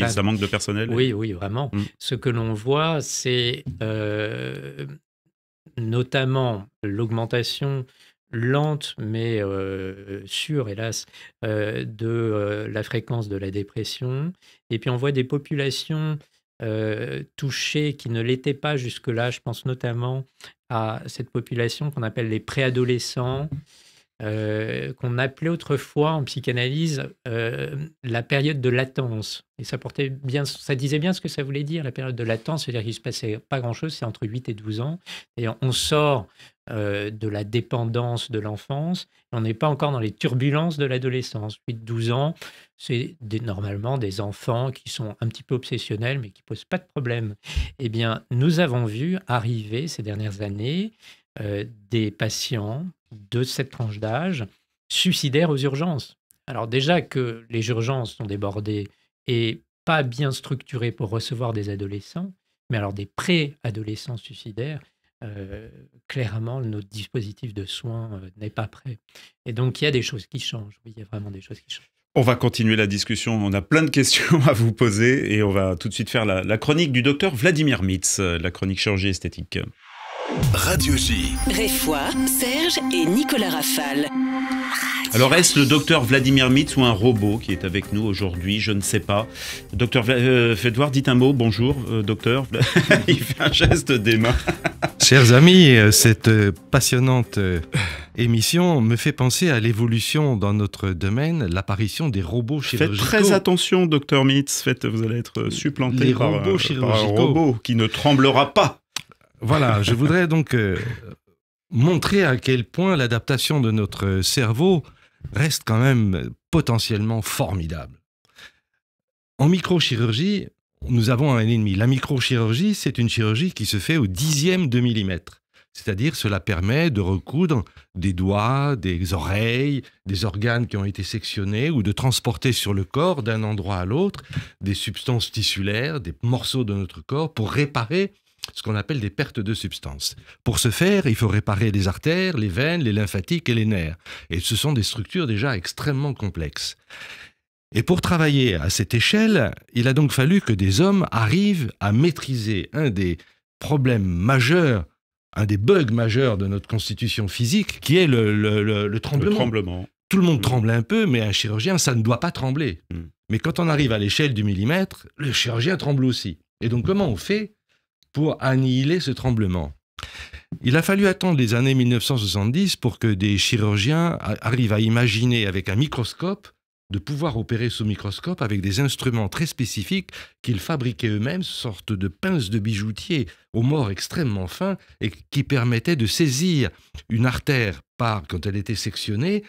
ça manque de personnel. Oui, vraiment. Ce que l'on voit, c'est notamment l'augmentation lente, mais sûre, hélas, de la fréquence de la dépression. Et puis, on voit des populations touchées qui ne l'étaient pas jusque-là. Je pense notamment à cette population qu'on appelle les préadolescents, qu'on appelait autrefois en psychanalyse la période de latence. Et ça disait bien ce que ça voulait dire, la période de latence, c'est-à-dire qu'il ne se passait pas grand-chose, c'est entre 8 et 12 ans. Et on sort de la dépendance de l'enfance, et on n'est pas encore dans les turbulences de l'adolescence. 8-12 ans, c'est normalement des enfants qui sont un petit peu obsessionnels, mais qui ne posent pas de problème. Eh bien, nous avons vu arriver ces dernières années des patients de cette tranche d'âge suicidaires aux urgences. Alors déjà que les urgences sont débordées et pas bien structurées pour recevoir des adolescents, mais alors des pré-adolescents suicidaires, clairement, notre dispositif de soins n'est pas prêt. Et donc, il y a des choses qui changent. Oui, il y a vraiment des choses qui changent. On va continuer la discussion. On a plein de questions à vous poser et on va tout de suite faire la chronique du docteur Vladimir Mitz, la chronique chirurgie esthétique. Radio J. Réfoy, Serge et Nicolas Rafal. Alors, est-ce le docteur Vladimir Mitz ou un robot qui est avec nous aujourd'hui? Je ne sais pas. Docteur Fedouard, dites un mot. Bonjour, docteur. Il fait un geste des mains. Chers amis, cette passionnante émission me fait penser à l'évolution dans notre domaine, l'apparition des robots chirurgicaux. Faites très attention, docteur Mitz. Vous allez être supplanté par un robot qui ne tremblera pas. Voilà, je voudrais donc montrer à quel point l'adaptation de notre cerveau reste quand même potentiellement formidable. En microchirurgie, nous avons un ennemi. La microchirurgie, c'est une chirurgie qui se fait au 10e de millimètre. C'est-à-dire, cela permet de recoudre des doigts, des oreilles, des organes qui ont été sectionnés ou de transporter sur le corps d'un endroit à l'autre des substances tissulaires, des morceaux de notre corps pour réparer ce qu'on appelle des pertes de substance. Pour ce faire, il faut réparer les artères, les veines, les lymphatiques et les nerfs. Et ce sont des structures déjà extrêmement complexes. Et pour travailler à cette échelle, il a donc fallu que des hommes arrivent à maîtriser un des problèmes majeurs, un des bugs majeurs de notre constitution physique, qui est le tremblement. Le tremblement. Tout le monde tremble un peu, mais un chirurgien, ça ne doit pas trembler. Mais quand on arrive à l'échelle du millimètre, le chirurgien tremble aussi. Et donc, comment on fait pour annihiler ce tremblement ? Il a fallu attendre les années 1970 pour que des chirurgiens arrivent à imaginer avec un microscope de pouvoir opérer sous microscope avec des instruments très spécifiques qu'ils fabriquaient eux-mêmes, sorte de pinces de bijoutier aux morts extrêmement fins et qui permettaient de saisir une artère quand elle était sectionnée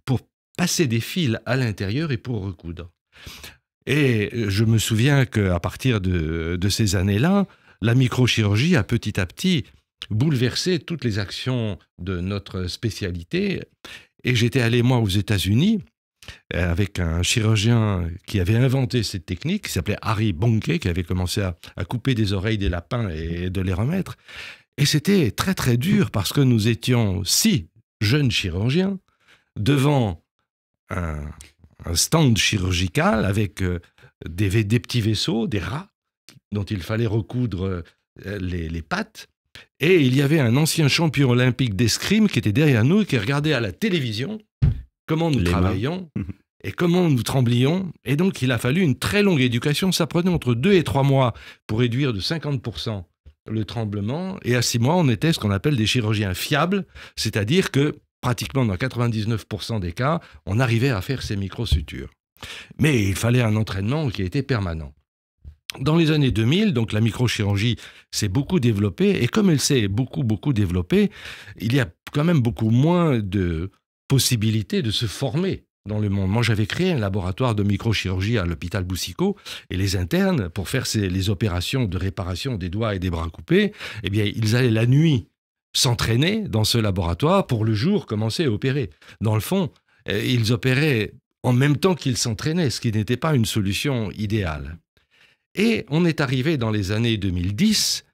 pour passer des fils à l'intérieur et pour recoudre. Et je me souviens qu'à partir de ces années-là, la microchirurgie a petit à petit bouleversé toutes les actions de notre spécialité. Et j'étais allé, moi, aux États-Unis avec un chirurgien qui avait inventé cette technique, qui s'appelait Harry Bonke, qui avait commencé à couper des oreilles des lapins et de les remettre. Et c'était très très dur parce que nous étions 6 jeunes chirurgiens devant un stand chirurgical avec des petits vaisseaux, des rats, dont il fallait recoudre les pattes. Et il y avait un ancien champion olympique d'escrime qui était derrière nous et qui regardait à la télévision comment nous travaillions et comment nous tremblions. Et donc, il a fallu une très longue éducation. Ça prenait entre 2 et 3 mois pour réduire de 50% le tremblement. Et à 6 mois, on était ce qu'on appelle des chirurgiens fiables, c'est-à-dire que pratiquement dans 99% des cas, on arrivait à faire ces microsutures. Mais il fallait un entraînement qui était permanent. Dans les années 2000, donc la microchirurgie s'est beaucoup développée, et comme elle s'est beaucoup développée, il y a quand même beaucoup moins de possibilités de se former dans le monde. Moi, j'avais créé un laboratoire de microchirurgie à l'hôpital Boucicaut, et les internes, pour faire les opérations de réparation des doigts et des bras coupés, eh bien, ils allaient la nuit s'entraîner dans ce laboratoire pour le jour commencer à opérer. Dans le fond, ils opéraient en même temps qu'ils s'entraînaient, ce qui n'était pas une solution idéale. Et on est arrivé dans les années 2010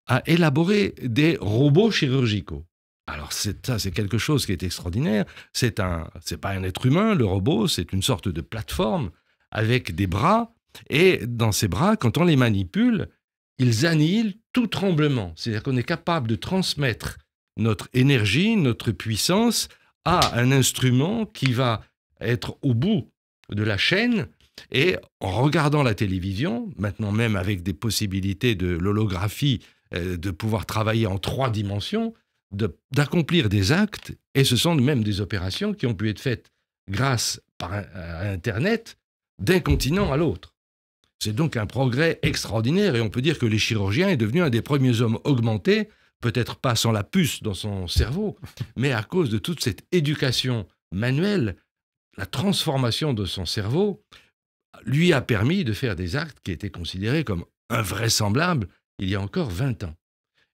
à élaborer des robots chirurgicaux. Alors ça, c'est quelque chose qui est extraordinaire. C'est pas un être humain, le robot, c'est une sorte de plateforme avec des bras. Et dans ces bras, quand on les manipule, ils annihilent tout tremblement. C'est-à-dire qu'on est capable de transmettre notre énergie, notre puissance à un instrument qui va être au bout de la chaîne. Et en regardant la télévision, maintenant même avec des possibilités de l'holographie, de pouvoir travailler en 3 dimensions, d'accomplir des actes, et ce sont même des opérations qui ont pu être faites grâce à Internet d'un continent à l'autre. C'est donc un progrès extraordinaire, et on peut dire que les chirurgiens est devenu un des premiers hommes augmentés, peut-être pas sans la puce dans son cerveau, mais à cause de toute cette éducation manuelle, la transformation de son cerveau lui a permis de faire des actes qui étaient considérés comme invraisemblables il y a encore 20 ans.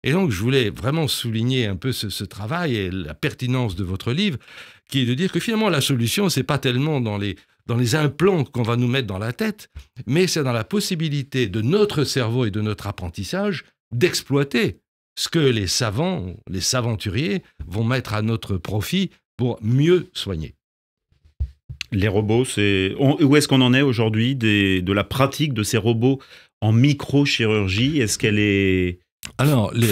Et donc, je voulais vraiment souligner un peu ce travail et la pertinence de votre livre, qui est de dire que finalement, la solution, c'est pas tellement dans les implants qu'on va nous mettre dans la tête, mais c'est dans la possibilité de notre cerveau et de notre apprentissage d'exploiter ce que les savants, les saventuriers vont mettre à notre profit pour mieux soigner. Les robots, où est-ce qu'on en est aujourd'hui de la pratique de ces robots en microchirurgie? Est-ce qu'elle est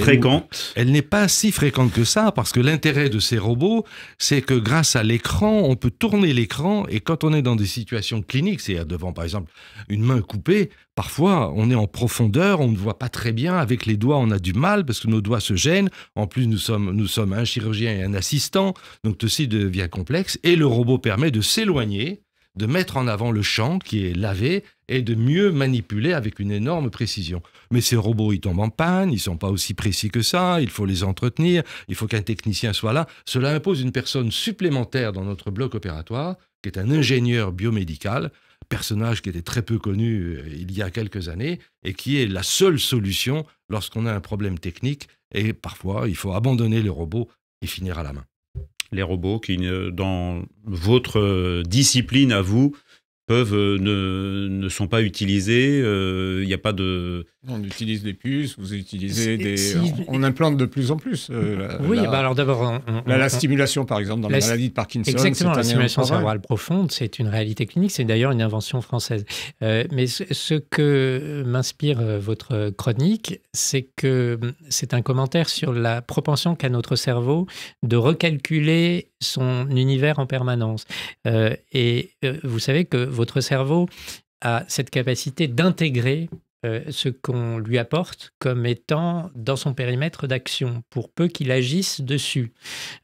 fréquente? Elle n'est pas si fréquente que ça, parce que l'intérêt de ces robots, c'est que grâce à l'écran, on peut tourner l'écran, et quand on est dans des situations cliniques, c'est-à-dire devant par exemple une main coupée, parfois on est en profondeur, on ne voit pas très bien, avec les doigts on a du mal parce que nos doigts se gênent, en plus nous sommes un chirurgien et un assistant, donc ceci devient complexe, et le robot permet de s'éloigner, de mettre en avant le champ qui est lavé et de mieux manipuler avec une énorme précision. Mais ces robots, ils tombent en panne, ils ne sont pas aussi précis que ça, il faut les entretenir, il faut qu'un technicien soit là. Cela impose une personne supplémentaire dans notre bloc opératoire, qui est un ingénieur biomédical, personnage qui était très peu connu il y a quelques années, et qui est la seule solution lorsqu'on a un problème technique, et parfois il faut abandonner le robot et finir à la main. Les robots qui, dans votre discipline à vous, ne sont pas utilisés, il n'y a pas de On utilise des puces, vous utilisez on implante de plus en plus. Alors d'abord... La stimulation, par exemple, dans la maladie de Parkinson. Exactement, la stimulation cérébrale profonde, c'est une réalité clinique, c'est d'ailleurs une invention française. Mais ce que m'inspire votre chronique, c'est que c'est un commentaire sur la propension qu'a notre cerveau de recalculer son univers en permanence. Vous savez que votre cerveau a cette capacité d'intégrer ce qu'on lui apporte comme étant dans son périmètre d'action, pour peu qu'il agisse dessus.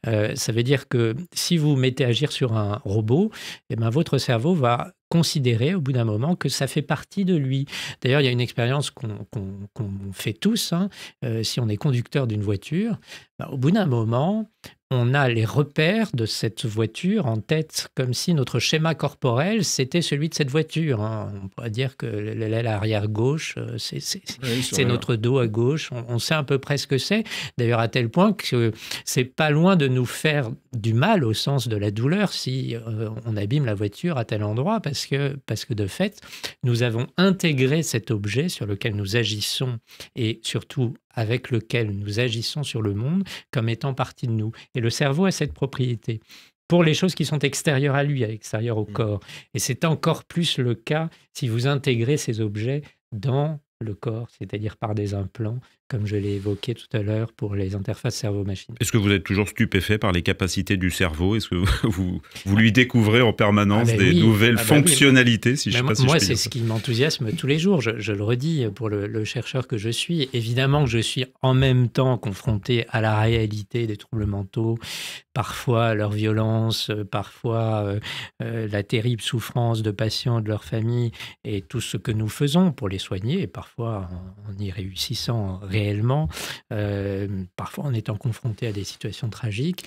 Ça veut dire que si vous mettez à agir sur un robot, votre cerveau va considérer au bout d'un moment que ça fait partie de lui. D'ailleurs, il y a une expérience qu'on fait tous. Si on est conducteur d'une voiture, au bout d'un moment, on a les repères de cette voiture en tête, comme si notre schéma corporel, c'était celui de cette voiture. On pourrait dire que l'aile arrière gauche, c'est notre dos à gauche. On sait à peu près ce que c'est. D'ailleurs, à tel point que c'est pas loin de nous faire du mal au sens de la douleur si on abîme la voiture à tel endroit, parce que de fait, nous avons intégré cet objet sur lequel nous agissons et surtout avec lequel nous agissons sur le monde comme étant partie de nous. Et le cerveau a cette propriété pour les choses qui sont extérieures à lui, extérieures au corps. Et c'est encore plus le cas si vous intégrez ces objets dans le corps, c'est-à-dire par des implants, comme je l'ai évoqué tout à l'heure pour les interfaces cerveau-machine. Est-ce que vous êtes toujours stupéfait par les capacités du cerveau? Est-ce que vous lui découvrez en permanence des nouvelles fonctionnalités, si je sais pas si moi, je c'est ce qui m'enthousiasme tous les jours. Je le redis pour le chercheur que je suis. Évidemment que je suis en même temps confronté à la réalité des troubles mentaux, parfois leur violence, parfois la terrible souffrance de patients, de leur famille, et tout ce que nous faisons pour les soigner, et parfois en y réussissant réellement, parfois en étant confronté à des situations tragiques.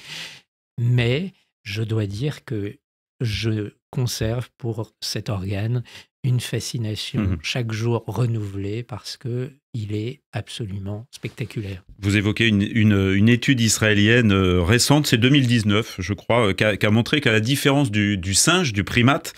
Mais je dois dire que je conserve pour cet organe une fascination chaque jour renouvelée parce qu'il est absolument spectaculaire. Vous évoquez une étude israélienne récente, c'est 2019, je crois, qui a montré qu'à la différence du singe, du primate,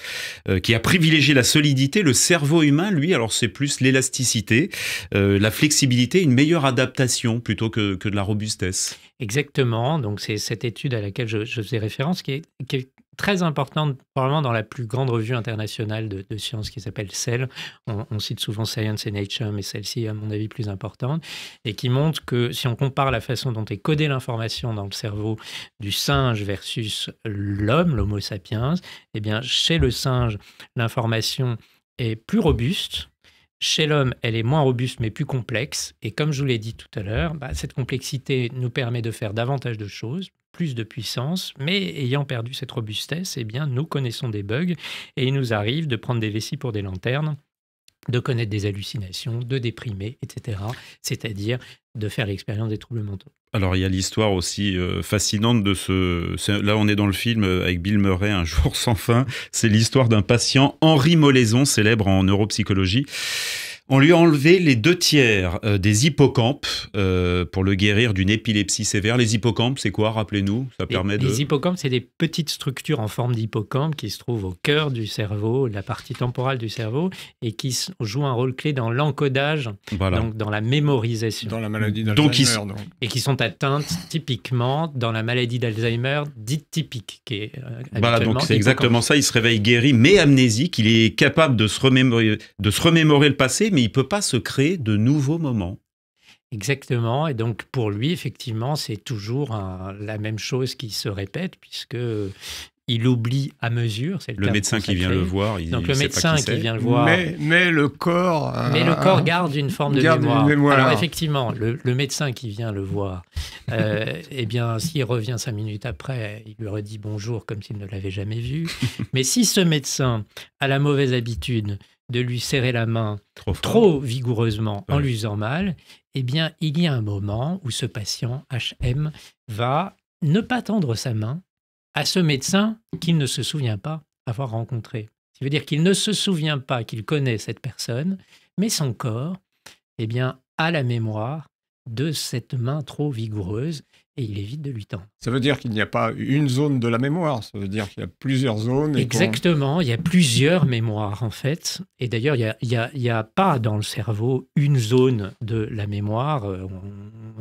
qui a privilégié la solidité, le cerveau humain, lui, alors c'est plus l'élasticité, la flexibilité, une meilleure adaptation plutôt que de la robustesse. Exactement, donc c'est cette étude à laquelle je faisais référence qui est très importante, probablement dans la plus grande revue internationale de sciences qui s'appelle Cell. On cite souvent Science et Nature, mais celle-ci, à mon avis, plus importante, et qui montre que si on compare la façon dont est codée l'information dans le cerveau du singe versus l'homme, l'Homo sapiens, eh bien, chez le singe, l'information est plus robuste. Chez l'homme, elle est moins robuste mais plus complexe. Et comme je vous l'ai dit tout à l'heure, cette complexité nous permet de faire davantage de choses, plus de puissance, mais ayant perdu cette robustesse, eh bien, nous connaissons des bugs et il nous arrive de prendre des vessies pour des lanternes, de connaître des hallucinations, de déprimer, etc. C'est-à-dire de faire l'expérience des troubles mentaux. Alors, il y a l'histoire aussi fascinante de là, on est dans le film avec Bill Murray, Un jour sans fin. C'est l'histoire d'un patient, Henri Molaison, célèbre en neuropsychologie. On lui a enlevé les 2/3 des hippocampes pour le guérir d'une épilepsie sévère. Les hippocampes, c'est quoi? Rappelez-nous. Ça permet Les hippocampes, c'est des petites structures en forme d'hippocampe qui se trouvent au cœur du cerveau, la partie temporale du cerveau, et qui jouent un rôle clé dans l'encodage, donc dans la mémorisation. Dans la maladie d'Alzheimer. Et qui sont atteintes typiquement dans la maladie d'Alzheimer dite typique, qui est voilà, donc c'est exactement ça. Il se réveille guéri, mais amnésique. Il est capable de se remémorer le passé, mais il ne peut pas se créer de nouveaux moments. Exactement. Et donc, pour lui, effectivement, c'est toujours la même chose qui se répète, puisqu'il oublie à mesure. C'est le médecin qui vient le voir. Donc, le médecin qui vient le voir. Mais le corps. Garde une forme de mémoire. Alors, effectivement, le médecin qui vient le voir, eh bien, s'il revient 5 minutes après, il lui redit bonjour comme s'il ne l'avait jamais vu. Mais si ce médecin a la mauvaise habitude de lui serrer la main trop vigoureusement en lui faisant mal, eh bien, il y a un moment où ce patient HM va ne pas tendre sa main à ce médecin qu'il ne se souvient pas avoir rencontré. Ça veut dire qu'il ne se souvient pas qu'il connaît cette personne, mais son corps, eh bien, a la mémoire de cette main trop vigoureuse. et il évite de lui tendre. Ça veut dire qu'il n'y a pas une zone de la mémoire, ça veut dire qu'il y a plusieurs zones. Exactement, il y a plusieurs mémoires en fait. Et d'ailleurs, il y a pas dans le cerveau une zone de la mémoire.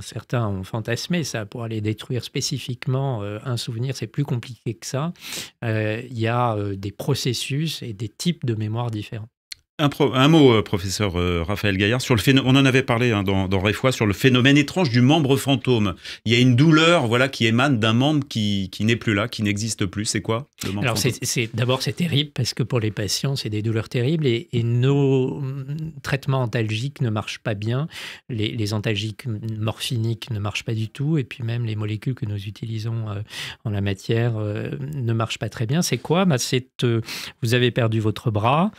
Certains ont fantasmé ça pour aller détruire spécifiquement un souvenir, c'est plus compliqué que ça. Il y a des processus et des types de mémoire différents. Un mot, professeur Raphaël Gaillard, sur le phénomène, on en avait parlé dans Réfoy, sur le phénomène étrange du membre fantôme. Il y a une douleur qui émane d'un membre qui n'est plus là, qui n'existe plus. C'est quoi le membre fantôme ? D'abord, c'est terrible parce que pour les patients, c'est des douleurs terribles et nos traitements antalgiques ne marchent pas bien. Les antalgiques morphiniques ne marchent pas du tout et puis même les molécules que nous utilisons en la matière ne marchent pas très bien. C'est quoi ? Vous avez perdu votre bras.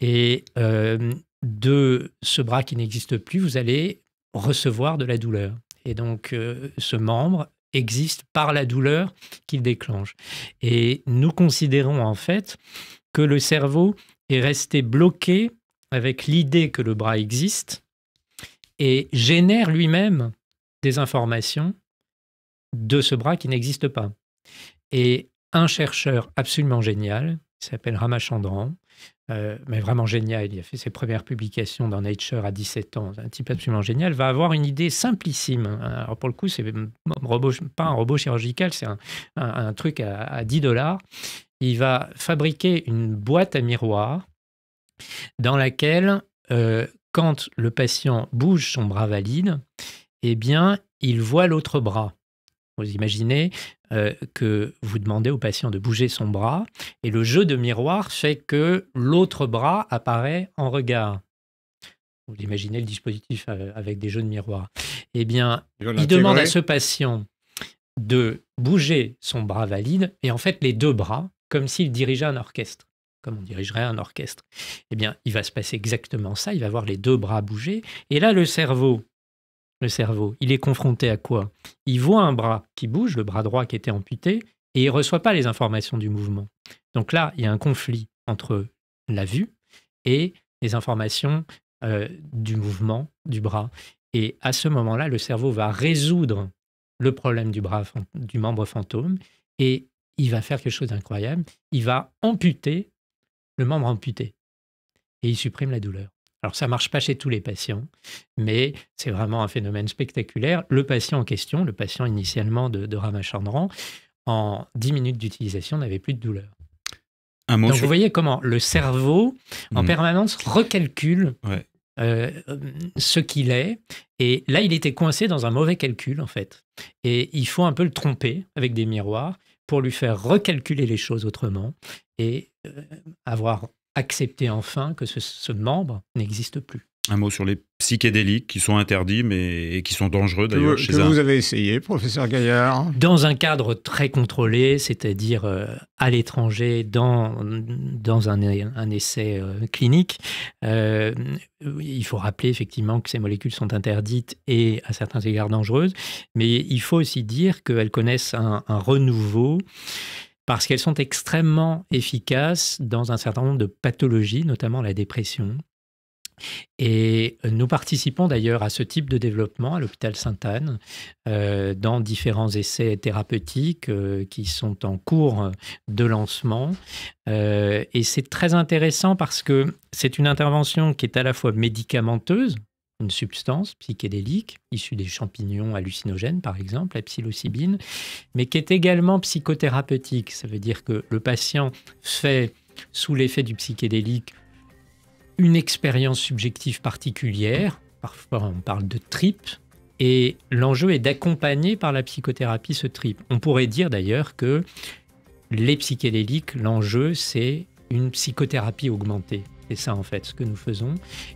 Et de ce bras qui n'existe plus, vous allez recevoir de la douleur. Et donc, ce membre existe par la douleur qu'il déclenche. Et nous considérons en fait que le cerveau est resté bloqué avec l'idée que le bras existe et génère lui-même des informations de ce bras qui n'existe pas. Et un chercheur absolument génial, qui s'appelle Ramachandran, mais vraiment génial, il a fait ses premières publications dans Nature à 17 ans, un type absolument génial, va avoir une idée simplissime. Alors pour le coup, c'est pas un robot chirurgical, c'est un truc à $10. Il va fabriquer une boîte à miroir dans laquelle, quand le patient bouge son bras valide, eh bien, il voit l'autre bras. Vous imaginez que vous demandez au patient de bouger son bras et le jeu de miroir fait que l'autre bras apparaît en regard. Vous imaginez le dispositif avec des jeux de miroir. Eh bien, il demande à ce patient de bouger son bras valide et en fait les deux bras comme s'il dirigeait un orchestre, comme on dirigerait un orchestre. Eh bien, il va se passer exactement ça, il va voir les deux bras bouger et là le cerveau, il est confronté à quoi ? Il voit un bras qui bouge, le bras droit qui était amputé, et il ne reçoit pas les informations du mouvement. Donc là, il y a un conflit entre la vue et les informations du mouvement du bras. Et à ce moment-là, le cerveau va résoudre le problème du membre fantôme et il va faire quelque chose d'incroyable. Il va amputer le membre amputé et il supprime la douleur. Alors, ça ne marche pas chez tous les patients, mais c'est vraiment un phénomène spectaculaire. Le patient en question, le patient initialement de Ramachandran, en 10 minutes d'utilisation, n'avait plus de douleur. Donc, vous voyez comment le cerveau, en permanence, recalcule ce qu'il est. Et là, il était coincé dans un mauvais calcul, en fait. Et il faut un peu le tromper avec des miroirs pour lui faire recalculer les choses autrement et avoir accepter enfin que ce membre n'existe plus. Un mot sur les psychédéliques qui sont interdits mais qui sont dangereux d'ailleurs chez vous avez essayé, professeur Gaillard ? Dans un cadre très contrôlé, c'est-à-dire à l'étranger, dans un essai clinique. Il faut rappeler effectivement que ces molécules sont interdites et à certains égards dangereuses, mais il faut aussi dire qu'elles connaissent un renouveau parce qu'elles sont extrêmement efficaces dans un certain nombre de pathologies, notamment la dépression. Et nous participons d'ailleurs à ce type de développement à l'hôpital Sainte-Anne, dans différents essais thérapeutiques qui sont en cours de lancement. Et c'est très intéressant parce que c'est une intervention qui est à la fois médicamenteuse, une substance psychédélique issue des champignons hallucinogènes, par exemple, la psilocybine, mais qui est également psychothérapeutique. Ça veut dire que le patient fait, sous l'effet du psychédélique, une expérience subjective particulière. Parfois, on parle de trip. Et l'enjeu est d'accompagner par la psychothérapie ce trip. On pourrait dire d'ailleurs que les psychédéliques, l'enjeu, c'est une psychothérapie augmentée. C'est ça, en fait, ce que nous faisons.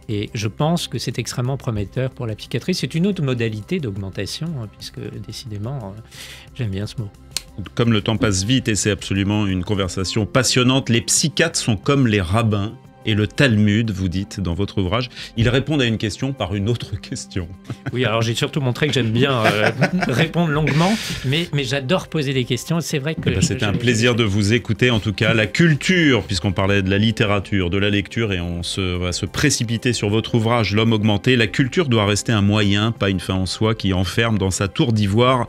Et je pense que c'est extrêmement prometteur pour la psychiatrie. C'est une autre modalité d'augmentation, puisque décidément, j'aime bien ce mot. Comme le temps passe vite et c'est absolument une conversation passionnante, les psychiatres sont comme les rabbins. et le Talmud, vous dites dans votre ouvrage. Ils répondent à une question par une autre question. Oui, alors j'ai surtout montré que j'aime bien répondre longuement, mais j'adore poser des questions. C'est vrai que... C'était un plaisir de vous écouter. En tout cas, la culture, puisqu'on parlait de la littérature, de la lecture, et on va se précipiter sur votre ouvrage « L'homme augmenté », la culture doit rester un moyen, pas une fin en soi, qui enferme dans sa tour d'ivoire.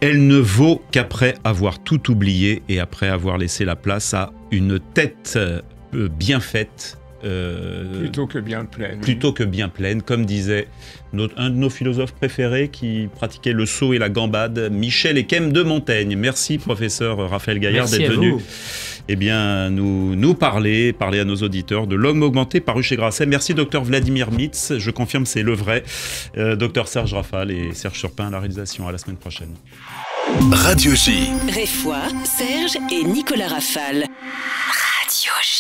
Elle ne vaut qu'après avoir tout oublié et après avoir laissé la place à une tête bien faite. Plutôt que bien pleine. Plutôt que bien pleine, comme disait un de nos philosophes préférés qui pratiquait le saut et la gambade, Michel Eyquem de Montaigne. Merci professeur Raphaël Gaillard d'être venu nous parler à nos auditeurs de L'homme augmenté paru chez Grasset. Merci docteur Vladimir Mitz, je confirme c'est le vrai. Docteur Serge Rafal et Serge Surpin à la réalisation. À la semaine prochaine. Radio J. Réfoy, Serge et Nicolas Rafal. Radio J.